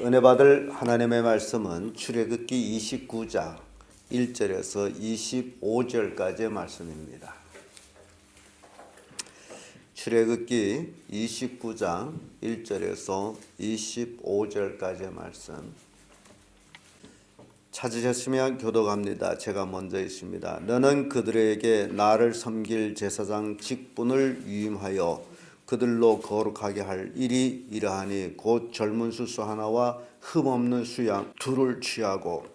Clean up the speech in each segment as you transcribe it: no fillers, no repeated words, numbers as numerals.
은혜 받을 하나님의 말씀은 출애굽기 29장 1절에서 25절까지의 말씀입니다. 출애굽기 29장 1절에서 25절까지의 말씀 찾으셨으면 교독합니다. 제가 먼저 있습니다. 너는 그들에게 나를 섬길 제사장 직분을 위임하여 그들로 거룩하게 할 일이 이러하니 곧 젊은 수소 하나와 흠없는 수양 둘을 취하고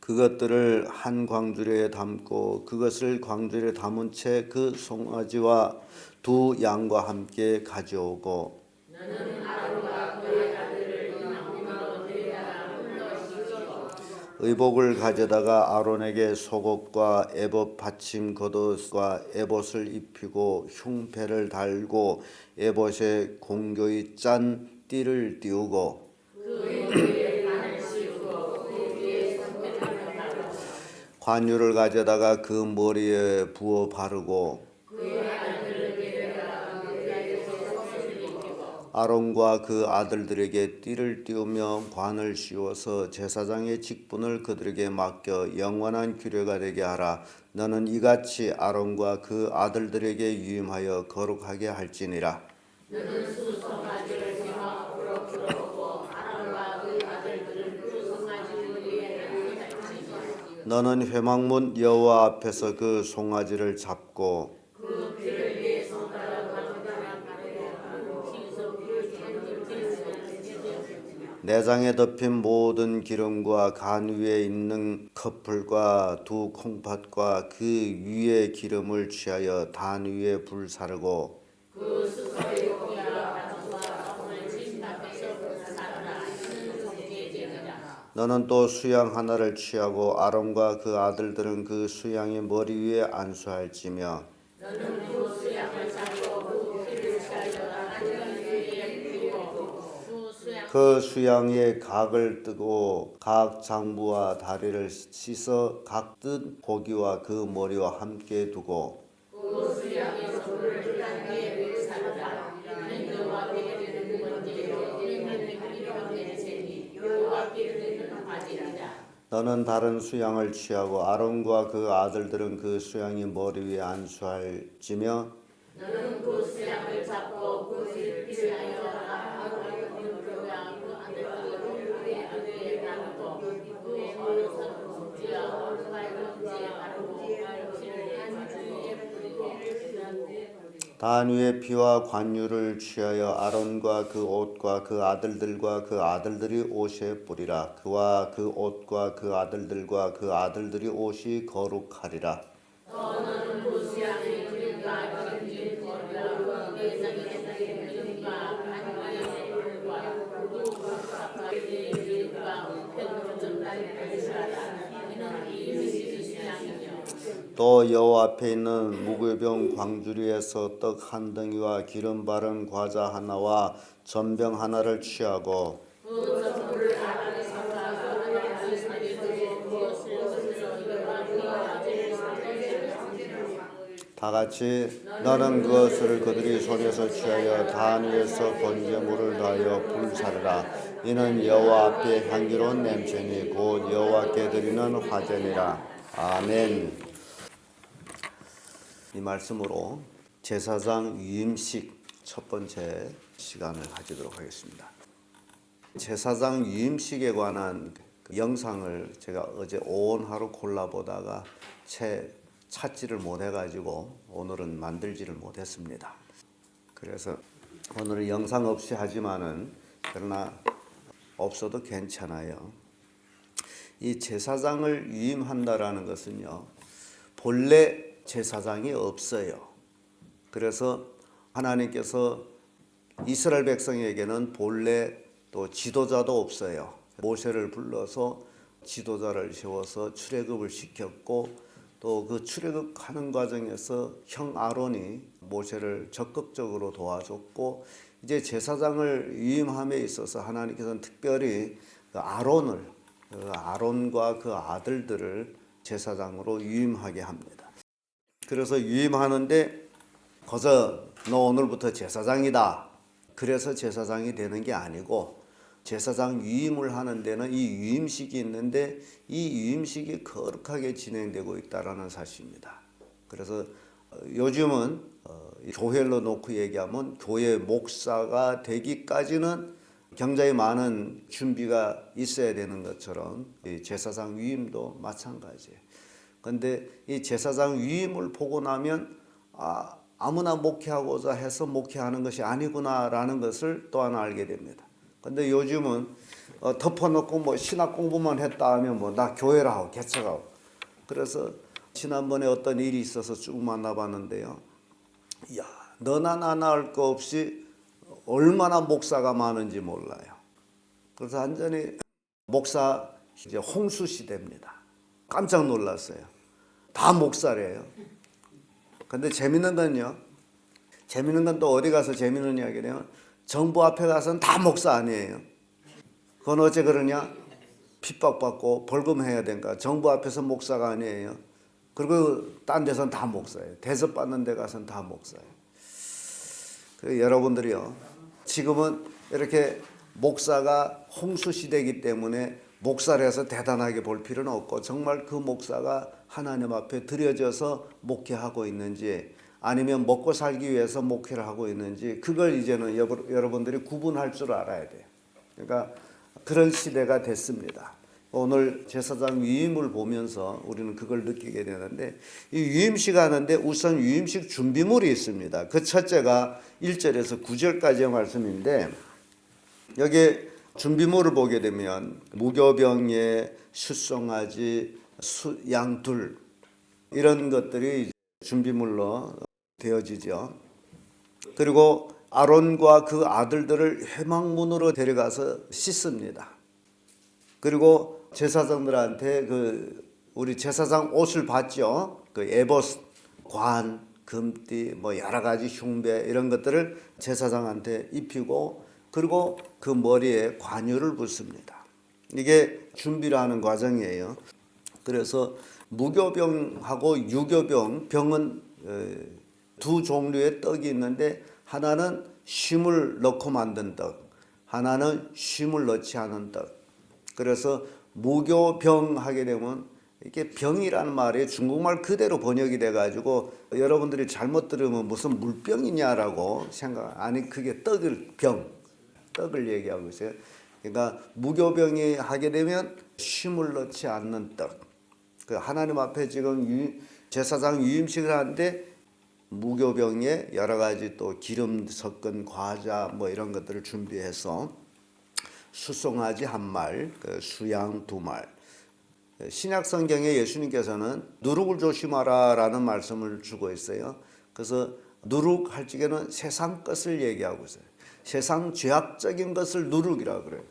그것들을 한 광주리에 담고 그것을 광주리에 담은 채 그 송아지와 두 양과 함께 가져오고 의복을 가져다가 아론에게 속옷과 에봇 받침 겉옷과 에봇을 입히고 흉패를 달고 에봇에 공교히 짠 띠를 띄우고 관유를 가져다가 그 머리에 부어 바르고 아론과 그 아들들에게 띠를 띄우며 관을 씌워서 제사장의 직분을 그들에게 맡겨 영원한 규례가 되게 하라. 너는 이같이 아론과 그 아들들에게 유임하여 거룩하게 할지니라. 너는 수 송아지를 세워 앞으로 들어오고 아론과 그 아들들은 그 송아지 위에 앉을지니라. 너는 회막문 여호와 앞에서 그 송아지를 잡고 내장에 덮인 모든 기름과 간 위에 있는 커플과 두 콩팥과 그 위에 기름을 취하여 단 위에 불 사르고 너는 또 수양 하나를 취하고 아론과 그 아들들은 그 수양의 머리 위에 안수할지며 너는 그 수양을 잡고 피를 취하여 그 수양의 각을 뜨고 각 장부와 다리를 씻어 각 뜬 고기와 그 머리와 함께 두고 그 수양의 소를 딴 뒤에 사르라. 이는 여호와께 드리는 번제요 여호와께 드리는 바지니라. 너는 다른 수양을 취하고 아론과 그 아들들은 그 수양의 머리 위에 안수할지며 너는 그 수양을 잡고 그 피를 하여 단 위에 피와 관유를 취하여 아론과 그 옷과 그 아들들과 그 아들들이 옷에 뿌리라. 그와 그 옷과 그 아들들과 그 아들들이 옷이 거룩하리라. 너는 그 수양의 기름과 기름진 머리와 내장의 기름과 관유의 물과 두부과 기름과 우편으로 전달을 하라. 이는 이웃이 수양이며 또 여호와 앞에 있는 무교병 광주리에서 떡 한 덩이와 기름 바른 과자 하나와 전병 하나를 취하고 다 같이 너는 그것을 그들이 손에서 취하여 단 위에서 번제물을 다하여 불사르라. 이는 여호와 앞에 향기로운 냄새니 곧 여호와께 드리는 화제니라. 아멘. 이 말씀으로 제사장 위임식 첫 번째 시간을 가지도록 하겠습니다. 제사장 위임식에 관한 영상을 제가 어제 온 하루 골라보다가 채 찾지를 못해가지고 오늘은 만들지를 못했습니다. 그래서 오늘은 영상 없이 하지만은 그러나 없어도 괜찮아요. 이 제사장을 위임한다라는 것은요, 본래 제사장이 없어요. 그래서 하나님께서 이스라엘 백성에게는 본래 또 지도자도 없어요. 모세를 불러서 지도자를 세워서 출애굽을 시켰고 또 그 출애굽하는 과정에서 형 아론이 모세를 적극적으로 도와줬고 이제 제사장을 위임함에 있어서 하나님께서는 특별히 아론과 그 아들들을 제사장으로 위임하게 합니다. 그래서 유임하는데 거기서 너 오늘부터 제사장이다. 그래서 제사장이 되는 게 아니고 제사장 유임을 하는 데는 이 유임식이 있는데 이 유임식이 거룩하게 진행되고 있다라는 사실입니다. 그래서 요즘은 교회로 놓고 얘기하면 교회 목사가 되기까지는 굉장히 많은 준비가 있어야 되는 것처럼 이 제사장 위임도 마찬가지예요. 그런데 이 제사장 위임을 보고 나면 아무나 목회하고자 해서 목회하는 것이 아니구나라는 것을 또 하나 알게 됩니다. 근데 요즘은 덮어놓고 뭐 신학 공부만 했다 하면 뭐 나 교회라 하고 개척하고. 그래서 지난번에 어떤 일이 있어서 쭉 만나봤는데요. 야, 너나 나나 할 거 없이 얼마나 목사가 많은지 몰라요. 그래서 완전히 목사 이제 홍수 시대입니다. 깜짝 놀랐어요. 다 목사래요. 근데 재밌는 건요. 재밌는 건 또 어디 가서 재밌는 이야기래요. 정부 앞에 가서는 다 목사 아니에요. 그건 어째 그러냐? 핍박받고 벌금해야 되니까 정부 앞에서 목사가 아니에요. 그리고 딴 데서는 다 목사예요. 대접받는 데 가서는 다 목사예요. 여러분들이요. 지금은 이렇게 목사가 홍수 시대이기 때문에 목사를 해서 대단하게 볼 필요는 없고 정말 그 목사가 하나님 앞에 드려져서 목회하고 있는지 아니면 먹고 살기 위해서 목회를 하고 있는지 그걸 이제는 여러분들이 구분할 줄 알아야 돼요. 그러니까 그런 시대가 됐습니다. 오늘 제사장 위임을 보면서 우리는 그걸 느끼게 되는데 이 유임식 하는데 우선 유임식 준비물이 있습니다. 그 첫째가 1절에서 9절까지의 말씀인데 여기 준비물을 보게 되면 무교병에 숫송아지, 양둘 이런 것들이 준비물로 되어지죠. 그리고 아론과 그 아들들을 회막문으로 데려가서 씻습니다. 그리고 제사장들한테 우리 제사장 옷을 받죠. 그 에봇, 관, 금띠, 뭐 여러 가지 흉배 이런 것들을 제사장한테 입히고 그리고 그 머리에 관유를 붓습니다. 이게 준비를 하는 과정이에요. 그래서 무교병하고 유교병, 병은 두 종류의 떡이 있는데 하나는 쉼을 넣고 만든 떡, 하나는 쉼을 넣지 않은 떡. 그래서 무교병 하게 되면 이게 병이라는 말이 중국말 그대로 번역이 돼가지고 여러분들이 잘못 들으면 무슨 물병이냐라고 아니 그게 떡을 얘기하고 있어요. 그러니까 무교병이 하게 되면 쉼을 넣지 않는 떡. 그 하나님 앞에 지금 제사장 유임식을 하는데 무교병에 여러 가지 또 기름 섞은 과자 뭐 이런 것들을 준비해서 숫송아지 한 말, 수양 두 말. 신약 성경에 예수님께서는 누룩을 조심하라라는 말씀을 주고 있어요. 그래서 누룩 할 적에는 세상 것을 얘기하고 있어요. 세상 죄악적인 것을 누룩이라고 그래요.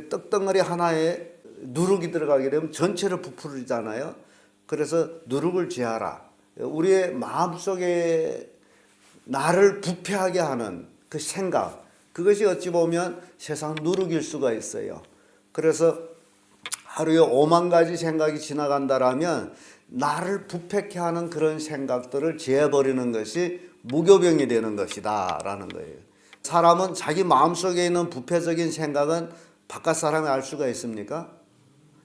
떡덩어리 하나에 누룩이 들어가게 되면 전체를 부풀리잖아요. 그래서 누룩을 제하라. 우리의 마음속에 나를 부패하게 하는 그 생각, 그것이 어찌 보면 세상 누룩일 수가 있어요. 그래서 하루에 5만 가지 생각이 지나간다라면 나를 부패케 하는 그런 생각들을 제해버리는 것이 무교병이 되는 것이다 라는 거예요. 사람은 자기 마음속에 있는 부패적인 생각은 바깥 사람이 알 수가 있습니까?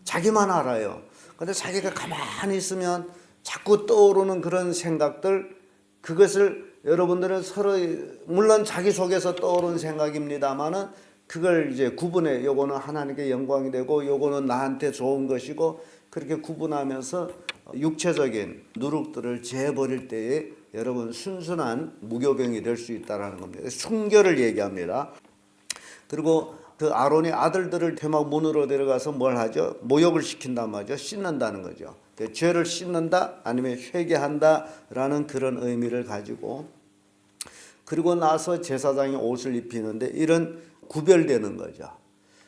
자기만 알아요. 근데 자기가 가만히 있으면 자꾸 떠오르는 그런 생각들, 그것을 여러분들은 서로 물론 자기 속에서 떠오르는 생각입니다만은 그걸 이제 구분해. 요거는 하나님께 영광이 되고 요거는 나한테 좋은 것이고 그렇게 구분하면서 육체적인 누룩들을 제해버릴 때에 여러분 순순한 무교병이 될 수 있다라는 겁니다. 순결을 얘기합니다. 그리고 그 아론의 아들들을 회막 문으로 데려가서 뭘 하죠? 모욕을 시킨단 말이죠. 씻는다는 거죠. 죄를 씻는다 아니면 회개한다라는 그런 의미를 가지고 그리고 나서 제사장이 옷을 입히는데 이런 구별되는 거죠.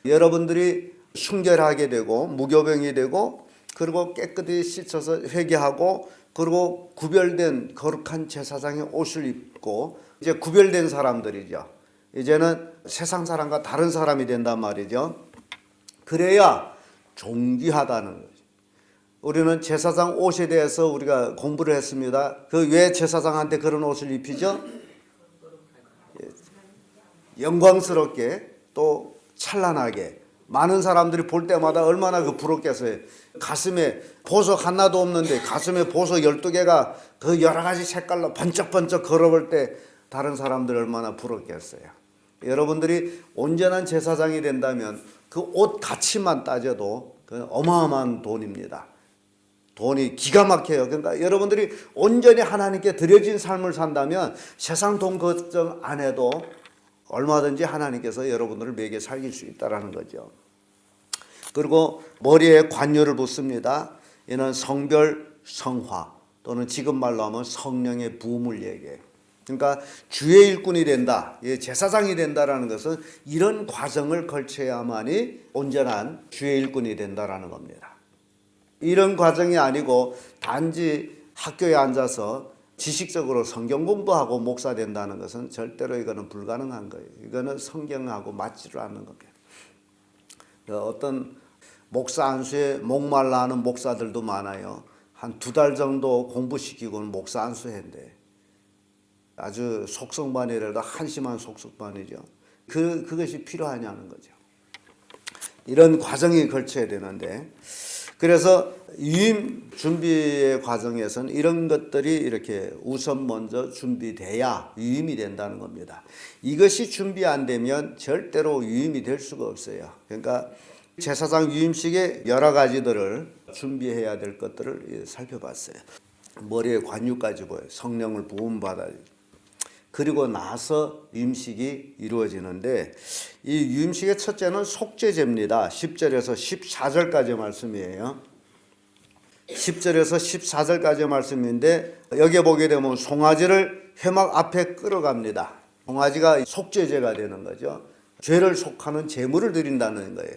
여러분들이 순결하게 되고 무교병이 되고 그리고 깨끗이 씻어서 회개하고 그리고 구별된 거룩한 제사장의 옷을 입고 이제 구별된 사람들이죠. 이제는 세상 사람과 다른 사람이 된단 말이죠. 그래야 존귀하다는 거죠. 우리는 제사장 옷에 대해서 우리가 공부를 했습니다. 그 왜 제사장한테 그런 옷을 입히죠? 영광스럽게 또 찬란하게 많은 사람들이 볼 때마다 얼마나 그 부럽겠어요. 가슴에 보석 하나도 없는데 가슴에 보석 12개가 그 여러 가지 색깔로 번쩍번쩍 걸어볼 때 다른 사람들 얼마나 부럽겠어요. 여러분들이 온전한 제사장이 된다면 그 옷 가치만 따져도 그 어마어마한 돈입니다. 돈이 기가 막혀요. 그러니까 여러분들이 온전히 하나님께 드려진 삶을 산다면 세상 돈 걱정 안 해도 얼마든지 하나님께서 여러분들을 매게 살릴 수 있다라는 거죠. 그리고 머리에 관유를 붓습니다. 이는 성별 성화 또는 지금 말로 하면 성령의 부음을 얘기해요. 그러니까 주의 일꾼이 된다, 제사장이 된다라는 것은 이런 과정을 거쳐야만이 온전한 주의 일꾼이 된다라는 겁니다. 이런 과정이 아니고 단지 학교에 앉아서 지식적으로 성경 공부하고 목사 된다는 것은 절대로 이거는 불가능한 거예요. 이거는 성경하고 맞지를 않는 겁니다. 어떤 목사 안수에 목말라 하는 목사들도 많아요. 한 2달 정도 공부시키고는 목사 안수했는데 아주 속성반이라도 한심한 속성반이죠. 그것이 필요하냐는 거죠. 이런 과정이 걸쳐야 되는데, 그래서 유임 준비의 과정에서는 이런 것들이 이렇게 우선 먼저 준비돼야 유임이 된다는 겁니다. 이것이 준비 안 되면 절대로 유임이 될 수가 없어요. 그러니까 제사장 유임식의 여러 가지들을 준비해야 될 것들을 살펴봤어요. 머리에 관유까지 보여요. 성령을 부음받아요. 그리고 나서 유임식이 이루어지는데, 이 유임식의 첫째는 속죄제입니다. 10절에서 14절까지 말씀이에요. 10절에서 14절까지 말씀인데, 여기에 보게 되면 송아지를 회막 앞에 끌어갑니다. 송아지가 속죄제가 되는 거죠. 죄를 속하는 제물을 드린다는 거예요.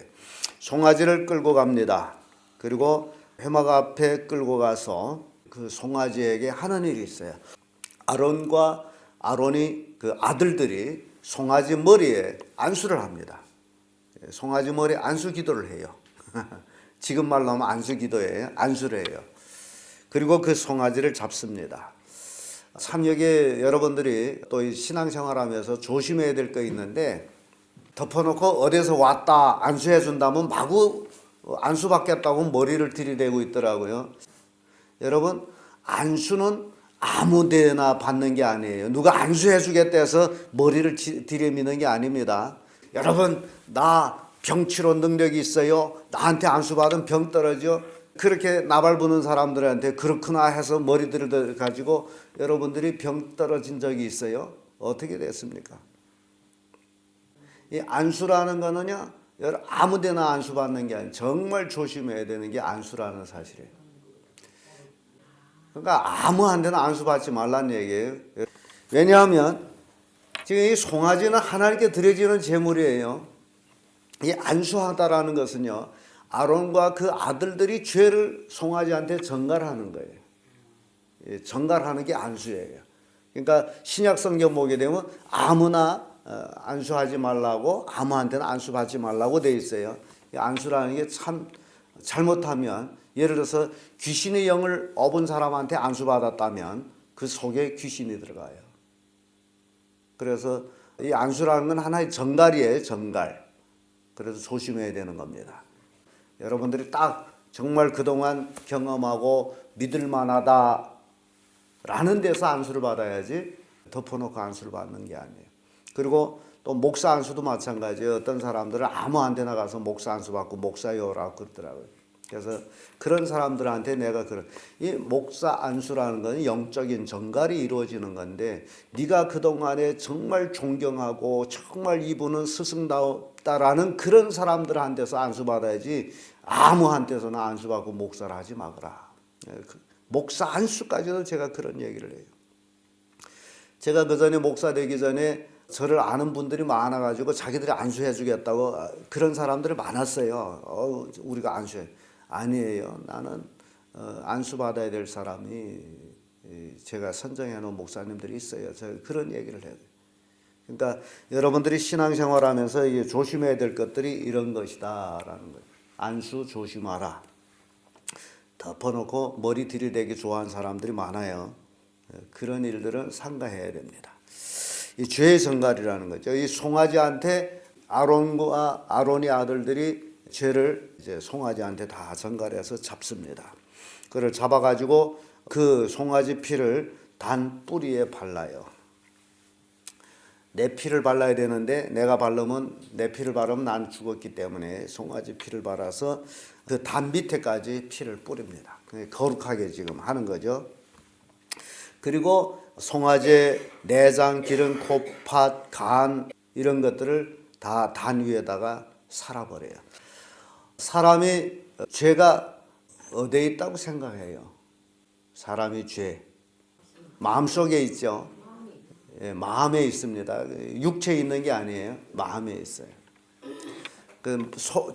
송아지를 끌고 갑니다. 그리고 회막 앞에 끌고 가서 그 송아지에게 하는 일이 있어요. 아론이 그 아들들이 송아지 머리에 안수를 합니다. 송아지 머리에 안수 기도를 해요. 지금 말로 하면 안수 기도예요. 안수를 해요. 그리고 그 송아지를 잡습니다. 참 여기 여러분들이 또 신앙생활하면서 조심해야 될 거 있는데, 덮어놓고 어디서 왔다 안수해 준다면 마구 안수 받겠다고 머리를 들이대고 있더라고요. 여러분, 안수는 아무 데나 받는 게 아니에요. 누가 안수해 주겠다 해서 머리를 들이미는 게 아닙니다. 여러분, 나 병치료 능력이 있어요. 나한테 안수 받으면 병 떨어져. 그렇게 나발 부는 사람들한테 그렇구나 해서 머리들을 가지고 여러분들이 병 떨어진 적이 있어요? 어떻게 됐습니까? 이 안수라는 거는요, 아무 데나 안수 받는 게 아니에요. 정말 조심해야 되는 게 안수라는 사실이에요. 그러니까 아무 데나 안수 받지 말라는 얘기예요. 왜냐하면 지금 이 송아지는 하나님께 드려지는 제물이에요. 이 안수하다라는 것은요, 아론과 그 아들들이 죄를 송아지한테 전갈하는 거예요. 전갈하는 게 안수예요. 그러니까 신약 성경 보게 되면 아무나 안수하지 말라고, 아무한테나 안수받지 말라고 돼 있어요. 이 안수라는 게 참 잘못하면, 예를 들어서 귀신의 영을 업은 사람한테 안수받았다면 그 속에 귀신이 들어가요. 그래서 이 안수라는 건 하나의 전갈이에요. 전갈. 그래서 조심해야 되는 겁니다. 여러분들이 딱 정말 그동안 경험하고 믿을 만하다 라는 데서 안수를 받아야지 덮어놓고 안수를 받는 게 아니에요. 그리고 또 목사 안수도 마찬가지예요. 어떤 사람들은 아무한테 나가서 목사 안수 받고 목사요라고 그러더라고요. 그래서 그런 사람들한테 내가 이 목사 안수라는 건 영적인 전갈이 이루어지는 건데, 네가 그동안에 정말 존경하고 정말 이분은 스승다웠다라는 그런 사람들한테서 안수받아야지 아무한테서나 안수받고 목사를 하지 마거라. 목사 안수까지도 제가 그런 얘기를 해요. 제가 그 전에 목사 되기 전에 저를 아는 분들이 많아가지고 자기들이 안수해 주겠다고 그런 사람들이 많았어요. 우리가 안수해. 아니에요. 나는 안수 받아야 될 사람이 제가 선정해 놓은 목사님들이 있어요. 제가 그런 얘기를 해요. 그러니까 여러분들이 신앙생활하면서 조심해야 될 것들이 이런 것이다라는 거예요. 안수 조심하라. 덮어놓고 머리 들이대기 좋아하는 사람들이 많아요. 그런 일들은 삼가해야 됩니다. 이 죄의 전갈이라는 거죠. 이 송아지한테 아론이 아들들이 죄를 이제 송아지한테 다 전갈해서 잡습니다. 그를 잡아가지고 그 송아지 피를 단 뿌리에 발라요. 내 피를 발라야 되는데 내 피를 바르면 난 죽었기 때문에 송아지 피를 발라서 그 단 밑에까지 피를 뿌립니다. 거룩하게 지금 하는 거죠. 그리고 송아지의 내장, 기름, 코팥, 간 이런 것들을 다 단 위에다가 살아버려요. 사람이 죄가 어디에 있다고 생각해요? 사람이 죄 마음속에 있죠. 예, 마음에 있습니다. 육체에 있는 게 아니에요. 마음에 있어요.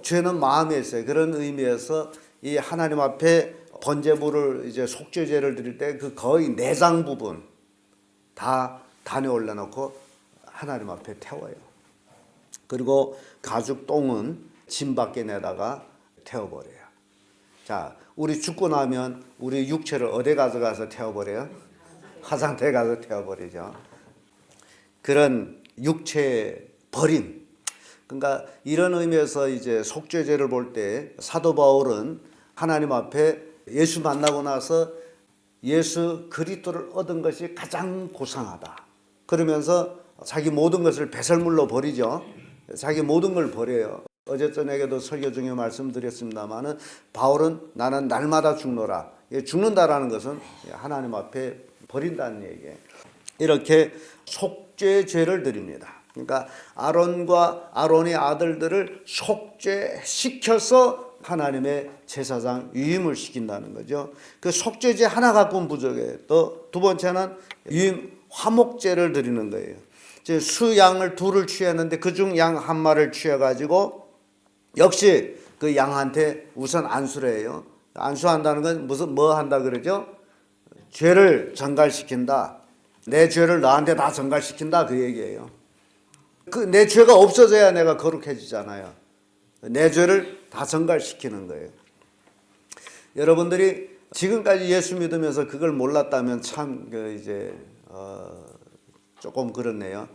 죄는 마음에 있어요. 그런 의미에서 이 하나님 앞에 번제물을 이제 속죄제를 드릴 때 그 거의 내장 부분 다 단에 올려놓고 하나님 앞에 태워요. 그리고 가죽 똥은 짐 밖에 내다가 태워버려요. 자, 우리 죽고 나면 우리 육체를 어디 가져가서 태워버려요? 화장터에 가서 태워버리죠. 그런 육체 버림. 그러니까 이런 의미에서 이제 속죄제를 볼 때 사도 바울은 하나님 앞에 예수 만나고 나서 예수 그리스도를 얻은 것이 가장 고상하다. 그러면서 자기 모든 것을 배설물로 버리죠. 자기 모든 걸 버려요. 어제 저녁에도 설교 중에 말씀드렸습니다마는 바울은 나는 날마다 죽노라. 죽는다라는 것은 하나님 앞에 버린다는 얘기예요. 이렇게 속죄죄를 드립니다. 그러니까 아론의 아들들을 속죄시켜서 하나님의 제사장 유임을 시킨다는 거죠. 그 속죄제 하나 갖고는 부족해요. 또 두 번째는 유임 화목제를 드리는 거예요. 수양을 둘을 취했는데 그중 양 한 마리를 취해가지고 역시 그 양한테 우선 안수를 해요. 안수한다는 건 무슨 뭐 한다 그러죠? 죄를 전갈시킨다. 내 죄를 너한테 다 전갈시킨다 그 얘기예요. 내 죄가 없어져야 내가 거룩해지잖아요. 내 죄를 다 전갈시키는 거예요. 여러분들이 지금까지 예수 믿으면서 그걸 몰랐다면 참 조금 그렇네요.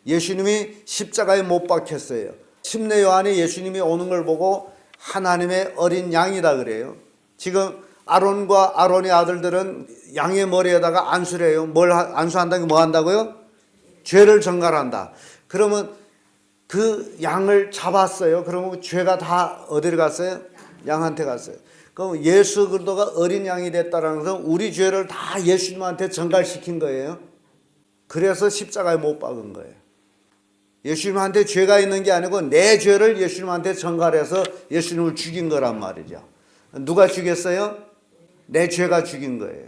예수님이 십자가에 못 박혔어요. 침례 요한이 예수님이 오는 걸 보고 하나님의 어린 양이다 그래요. 지금 아론의 아들들은 양의 머리에다가 안수를 해요. 안수한다는 게 뭐 한다고요? 죄를 전갈한다. 그러면 그 양을 잡았어요. 그러면 죄가 다 어디로 갔어요? 양한테 갔어요. 그럼 예수 그리스도가 어린 양이 됐다라는 것은 우리 죄를 다 예수님한테 전갈시킨 거예요. 그래서 십자가에 못 박은 거예요. 예수님한테 죄가 있는 게 아니고 내 죄를 예수님한테 전갈해서 예수님을 죽인 거란 말이죠. 누가 죽였어요? 내 죄가 죽인 거예요.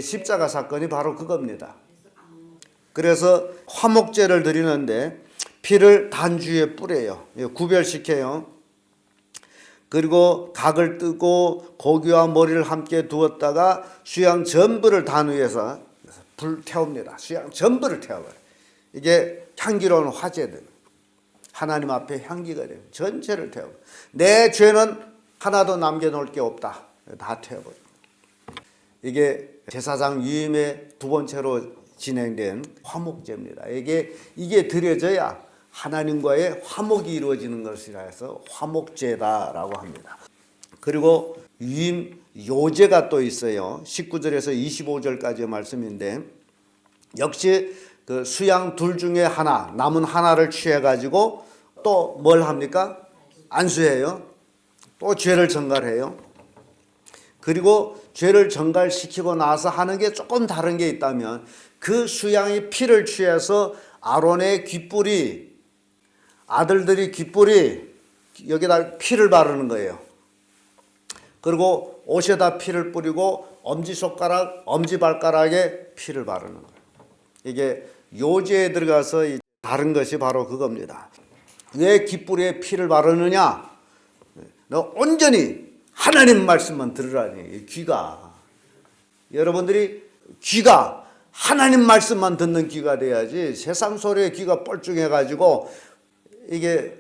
십자가 사건이 바로 그겁니다. 그래서 화목제를 드리는데 피를 단주에 뿌려요. 구별시켜요. 그리고 각을 뜨고 고기와 머리를 함께 두었다가 수양 전부를 단 위에서 불 태웁니다. 수양 전부를 태워버려요. 이게 향기로운 화제들. 하나님 앞에 향기가 돼요. 전체를 태워버려요. 내 죄는 하나도 남겨놓을 게 없다. 다 태워버려요. 이게 제사장 유임의 두 번째로 진행된 화목제입니다. 이게 드려져야 하나님과의 화목이 이루어지는 것이라 해서 화목제다라고 합니다. 그리고 유임 요제가 또 있어요. 19절에서 25절까지의 말씀인데 역시 그 수양 둘 중에 하나 남은 하나를 취해가지고 또 뭘 합니까? 안수해요. 또 죄를 전갈해요. 그리고 죄를 전갈시키고 나서 하는 게 조금 다른 게 있다면 그 수양의 피를 취해서 아론의 귓불이 아들들이 귓불이 여기다 피를 바르는 거예요. 그리고 옷에다 피를 뿌리고 엄지발가락에 피를 바르는 거예요. 이게 요제에 들어가서 다른 것이 바로 그겁니다. 왜 귓불에 피를 바르느냐? 너 온전히 하나님 말씀만 들으라니. 귀가 여러분들이 귀가 하나님 말씀만 듣는 귀가 돼야지 세상 소리에 귀가 뻘쭘해가지고 이게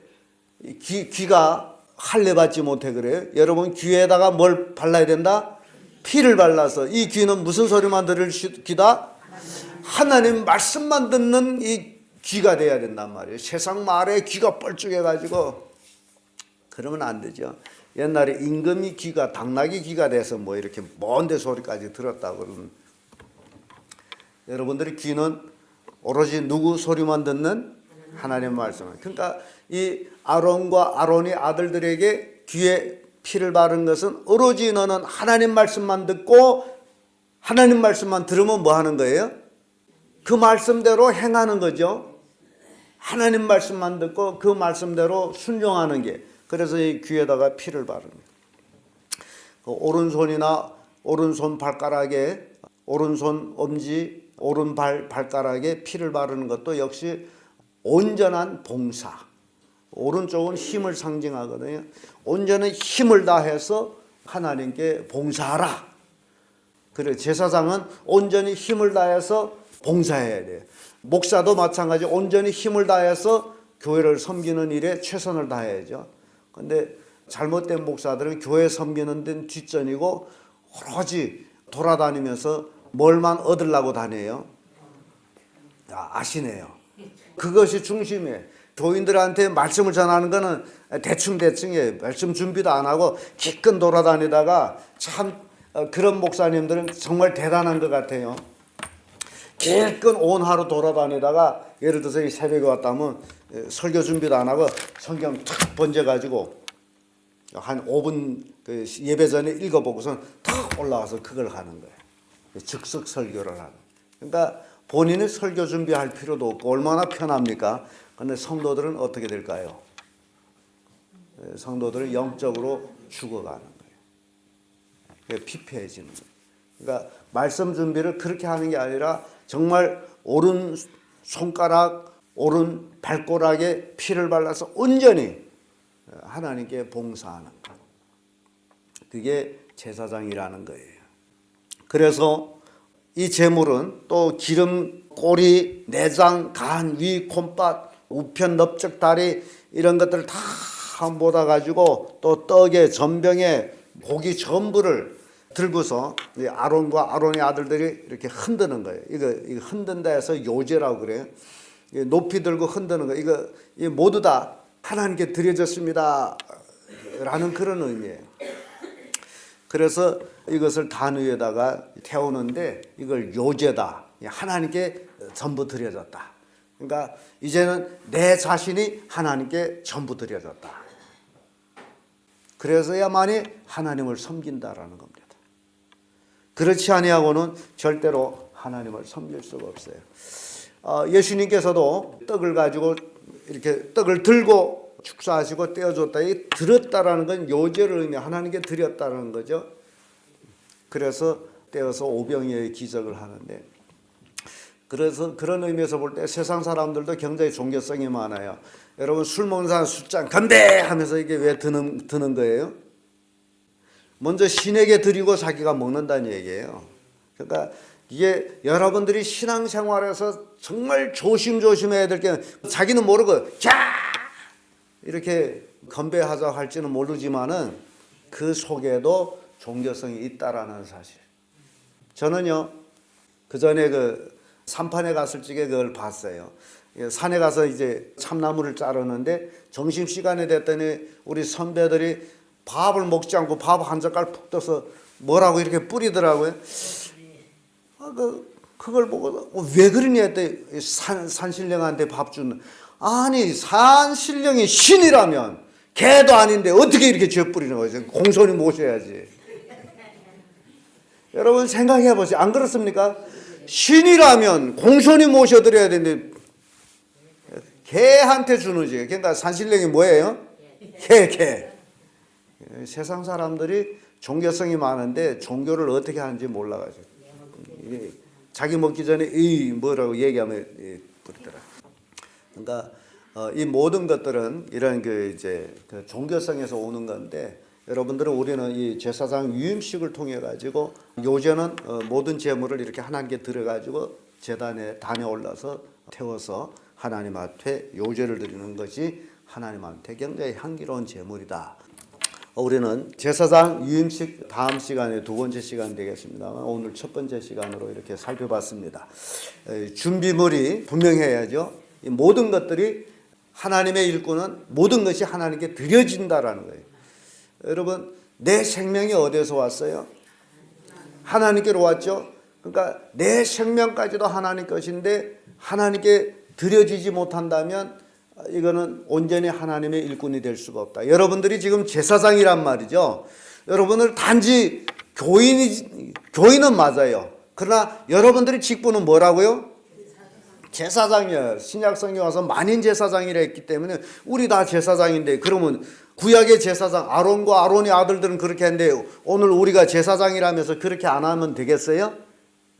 귀가 할례 받지 못해 그래요. 여러분 귀에다가 뭘 발라야 된다? 피를 발라서. 이 귀는 무슨 소리만 들을 귀다? 하나님 말씀만 듣는 이 귀가 돼야 된단 말이에요. 세상 말에 귀가 뻘쭉해가지고 그러면 안 되죠. 옛날에 임금이 귀가 당나귀 귀가 돼서 뭐 이렇게 먼데 소리까지 들었다고 그러면, 여러분들의 귀는 오로지 누구 소리만 듣는 하나님 말씀. 그러니까 이 아론이 아들들에게 귀에 피를 바른 것은 오로지 너는 하나님 말씀만 듣고 하나님 말씀만 들으면 뭐 하는 거예요? 그 말씀대로 행하는 거죠. 하나님 말씀만 듣고 그 말씀대로 순종하는 게. 그래서 이 귀에다가 피를 바릅니다. 오른손이나 오른손 발가락에, 오른손 엄지, 오른발 발가락에 피를 바르는 것도 역시 온전한 봉사. 오른쪽은 힘을 상징하거든요. 온전히 힘을 다해서 하나님께 봉사하라. 그래, 제사장은 온전히 힘을 다해서 봉사해야 돼요. 목사도 마찬가지 온전히 힘을 다해서 교회를 섬기는 일에 최선을 다해야죠. 근데 잘못된 목사들은 교회 섬기는 데는 뒷전이고 오로지 돌아다니면서 뭘만 얻으려고 다녀요. 아시네요. 그것이 중심이에요. 교인들한테 말씀을 전하는 거는 대충이에요. 말씀 준비도 안 하고 기껏 돌아다니다가 참 그런 목사님들은 정말 대단한 것 같아요. 기껏 온 하루 돌아다니다가 예를 들어서 이 새벽에 왔다면 설교 준비도 안 하고 성경 탁 번져가지고 한 5분 그 예배 전에 읽어보고선 탁 올라와서 그걸 하는 거예요. 즉석 설교를 하는. 그러니까 본인이 설교 준비할 필요도 없고 얼마나 편합니까? 그런데 성도들은 어떻게 될까요? 성도들은 영적으로 죽어가는 거예요. 피폐해지는 거예요. 그러니까 말씀 준비를 그렇게 하는 게 아니라 정말 오른 손가락, 오른 발가락에 피를 발라서 온전히 하나님께 봉사하는 것. 그게 제사장이라는 거예요. 그래서 이 제물은 또 기름, 꼬리, 내장, 간, 위, 콩팥, 우편, 넓적, 다리 이런 것들을 다 모아 가지고 또 떡에, 전병에 고기 전부를 들고서 아론과 아론의 아들들이 이렇게 흔드는 거예요. 이거 흔든다 해서 요제라고 그래요. 높이 들고 흔드는 거. 이거 모두 다 하나님께 드려졌습니다. 라는 그런 의미예요. 그래서 이것을 단 위에다가 태우는데 이걸 요제다. 하나님께 전부 드려졌다. 그러니까 이제는 내 자신이 하나님께 전부 드려졌다. 그래서야만이 하나님을 섬긴다라는 겁니다. 그렇지 아니하고는 절대로 하나님을 섬길 수가 없어요. 예수님께서도 떡을 가지고 이렇게 떡을 들고 축사하시고 떼어줬다. 이 들었다라는 건 요제를 의미 하나님께 드렸다는 거죠. 그래서 떼어서 오병이어의 기적을 하는데, 그래서 그런 의미에서 볼 때 세상 사람들도 굉장히 종교성이 많아요. 여러분 술 먹는 사람 술잔 건배 하면서 이게 왜 드는 거예요? 먼저 신에게 드리고 자기가 먹는다는 얘기예요. 그러니까 이게 여러분들이 신앙생활에서 정말 조심해야 될 게, 자기는 모르고 자 이렇게 건배하자 할지는 모르지만은 그 속에도 종교성이 있다라는 사실. 저는요 그 전에 그 산판에 갔을 적에 그걸 봤어요. 산에 가서 이제 참나무를 자르는데 점심시간에 됐더니 우리 선배들이 밥을 먹지 않고 밥 한 젓갈 푹 떠서 뭐라고 이렇게 뿌리더라고요. 그걸 보고 왜 그러냐 했더니 산신령한테 밥 주는. 아니 산신령이 신이라면 개도 아닌데 어떻게 이렇게 죄 뿌리는 거죠? 공손히 모셔야지. 여러분 생각해 보세요. 안 그렇습니까? 신이라면 공손히 모셔드려야 되는데 개한테 주는 지. 그러니까 산신령이 뭐예요? 개. 세상 사람들이 종교성이 많은데 종교를 어떻게 하는지 몰라가지고 자기 먹기 전에 이 뭐라고 얘기하면 부르더라. 그러니까 이 모든 것들은 이런 그 이제 그 종교성에서 오는 건데, 여러분들은 우리는 이 제사장 위임식을 통해 가지고 요제는 모든 제물을 이렇게 하나님께 드려 가지고 제단에 단에 올라서 태워서 하나님 앞에 요제를 드리는 것이 하나님한테 굉장히 향기로운 제물이다. 우리는 제사장 유임식 다음 시간에 두 번째 시간 되겠습니다만 오늘 첫 번째 시간으로 이렇게 살펴봤습니다. 준비물이 분명해야죠. 이 모든 것들이 하나님의 일꾼은 모든 것이 하나님께 드려진다라는 거예요. 여러분 내 생명이 어디서 왔어요? 하나님께로 왔죠. 그러니까 내 생명까지도 하나님 것인데 하나님께 드려지지 못한다면 이거는 온전히 하나님의 일꾼이 될 수가 없다. 여러분들이 지금 제사장이란 말이죠. 여러분들 단지 교인은 맞아요. 그러나 여러분들의 직분은 뭐라고요? 제사장이에요. 신약 성경에 와서 만인 제사장이라 했기 때문에 우리 다 제사장인데 그러면 구약의 제사장 아론과 아론의 아들들은 그렇게 했는데 오늘 우리가 제사장이라면서 그렇게 안 하면 되겠어요?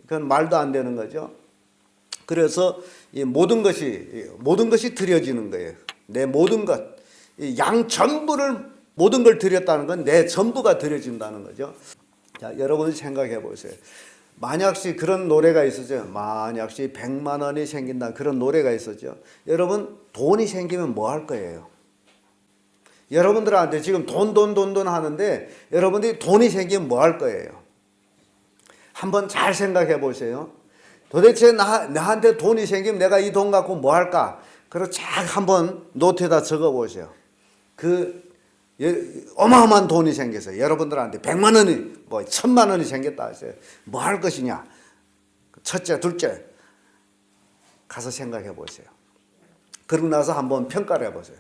그건 말도 안 되는 거죠. 그래서 이 모든 것이 드려지는 거예요. 내 모든 것, 양 전부를 모든 걸 드렸다는 건 내 전부가 드려진다는 거죠. 자, 여러분이 생각해 보세요. 만약시 그런 노래가 있었죠. 만약시 100만 원이 생긴다 그런 노래가 있었죠. 여러분 돈이 생기면 뭐 할 거예요? 여러분들한테 지금 돈 하는데 여러분들이 돈이 생기면 뭐 할 거예요? 한번 잘 생각해 보세요. 도대체 나한테 돈이 생기면 내가 이 돈 갖고 뭐 할까? 그리고 쫙 한번 노트에다 적어 보세요. 어마어마한 돈이 생겼어요. 여러분들한테 100만 원이 뭐 1000만 원이 생겼다 하세요. 뭐 할 것이냐? 첫째, 둘째 가서 생각해 보세요. 그러고 나서 한번 평가를 해 보세요.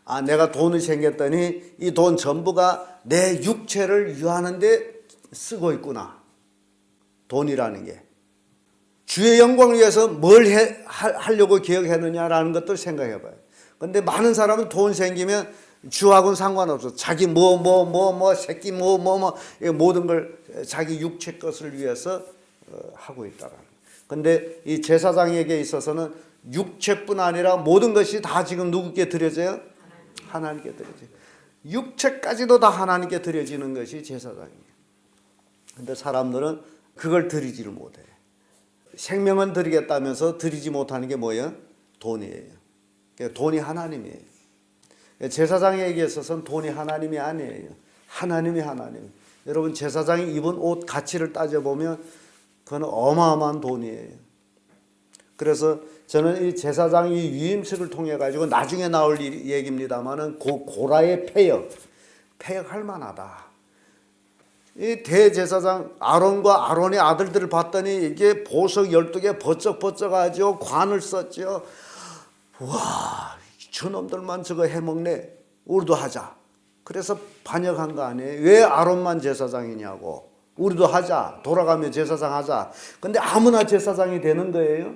아, 내가 돈이 생겼더니 이 돈 전부가 내 육체를 유하는 데 쓰고 있구나. 돈이라는 게. 주의 영광을 위해서 뭘 하려고 기억했느냐라는 것도 생각해 봐요. 근데 많은 사람은 돈 생기면 주하고는 상관없어. 자기 새끼 모든 걸 자기 육체 것을 위해서 하고 있다라는. 근데 이 제사장에게 있어서는 육체뿐 아니라 모든 것이 다 지금 누구께 드려져요? 하나님께 드려져요. 육체까지도 다 하나님께 드려지는 것이 제사장이에요. 근데 사람들은 그걸 드리지를 못해요. 생명은 드리겠다면서 드리지 못하는 게 뭐예요? 돈이에요. 돈이 하나님이에요. 제사장에게 있어서는 돈이 하나님이 아니에요. 하나님이 하나님. 여러분 제사장이 입은 옷 가치를 따져보면 그건 어마어마한 돈이에요. 그래서 저는 이 제사장이 위임식을 통해 가지고 나중에 나올 얘기입니다만은 고라의 폐역할 만하다. 이 대제사장 아론과 아론의 아들들을 봤더니 이게 보석 12개 버쩍버쩍하죠. 관을 썼죠. 와, 저놈들만 저거 해먹네. 우리도 하자. 그래서 반역한 거 아니에요. 왜 아론만 제사장이냐고. 우리도 하자. 돌아가며 제사장 하자. 근데 아무나 제사장이 되는 거예요.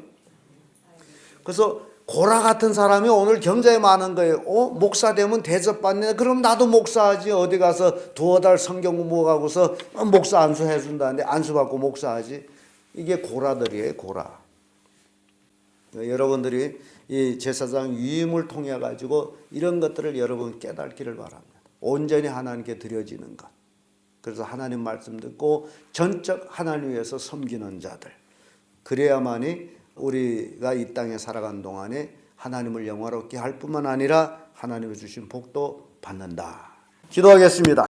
그래서 고라 같은 사람이 오늘 경제에 많은 거예요. 목사 되면 대접받네. 그럼 나도 목사하지. 어디 가서 두어 달 성경 공부하고서 목사 안수 해준다는데 안수 받고 목사하지. 이게 고라들이에요. 고라. 여러분들이 이 제사장 위임을 통해 가지고 이런 것들을 여러분 깨닫기를 바랍니다. 온전히 하나님께 드려지는 것. 그래서 하나님 말씀 듣고 전적 하나님 위해서 섬기는 자들. 그래야만이 우리가 이 땅에 살아가는 동안에 하나님을 영화롭게 할 뿐만 아니라 하나님이 주신 복도 받는다. 기도하겠습니다.